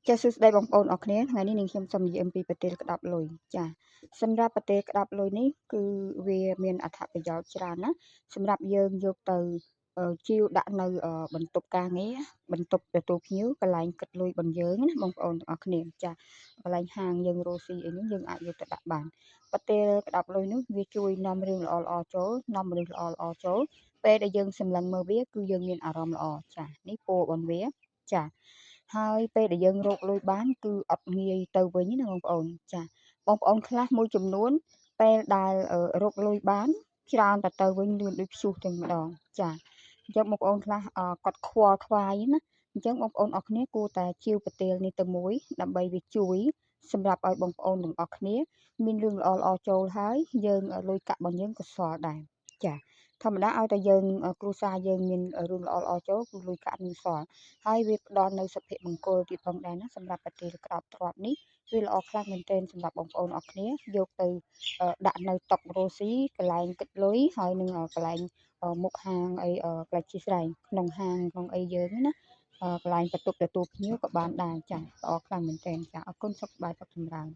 ចាសួស្តីបងប្អូនអរគ្នាថ្ងៃនេះនាងខ្ញុំសូមនិយាយអំពីប្រទេសក្តាប់លុយចាសម្រាប់ប្រទេសក្តាប់លុយនេះគឺវាមានអត្ថប្រយោជន៍ច្រើនណាស់សម្រាប់យើងយកទៅជាវដាក់នៅបន្ទប់ការងារបន្ទប់ទទួលភ្ញៀវកន្លែងគិតលុយរបស់យើងណាបងប្អូនទាំងអស់គ្នាចាកន្លែងហាងយើងរស់ស៊ីអីហ្នឹងយើងអាចយកទៅដាក់បានប្រទេសក្តាប់លុយនោះវាជួយនាំរឿងល្អៗចូលនាំមនុស្សល្អៗចូលពេលដែលយើងសម្លឹងមើលវាគឺយើងមានអារម្មណ៍ល្អចានេះពររបស់វាចាហើយពេលដែលយើងរកលុយបានគឺអត់ងាយទៅវិញណាបងប្អូនចាបងប្អូនខ្លះមួយចំនួនពេលដែលរកលុយបានច្រើនតែទៅវិញលឿនដូចព្យុះតែម្ដងចាអញ្ចឹងបងប្អូនខ្លះគាត់ខ្វល់ខ្វាយណាអញ្ចឹងបងប្អូនអរគ្នាគួរតែជាវប្រទេសនេះទៅមួយដើម្បីវាជួយសម្រាប់ឲ្យបងប្អូនទាំងអស់គ្នាមានរឿងល្អៗចូលហើយយើងលុយកាក់របស់យើងក៏សល់ដែរចាធម្មតាឲ្យតែយើងគ្រួសារយើងមានរឿងល្អៗចូលគឺលុយកាក់នឹងសល់ហើយវាផ្ដល់នូវសុភមង្គលទៀតផងដែរណាសម្រាប់ប្រទេសក្តាប់ទ្របនេះវាល្អខ្លាំងមែនទែនសម្រាប់បងប្អូនអរគ្នាយកទៅដាក់នៅតុរស់ស៊ីកន្លែងគិតលុយហើយនឹងកន្លែងមុខហាងអីកន្លែងជិះស្រែងក្នុងហាងក្នុងអីយើងណាកន្លែងបន្ទប់ទទួលភ្ញៀវក៏បានដែរចាល្អខ្លាំងមែនទែនចាអរគុណសុខសប្បាយសុខចម្រើន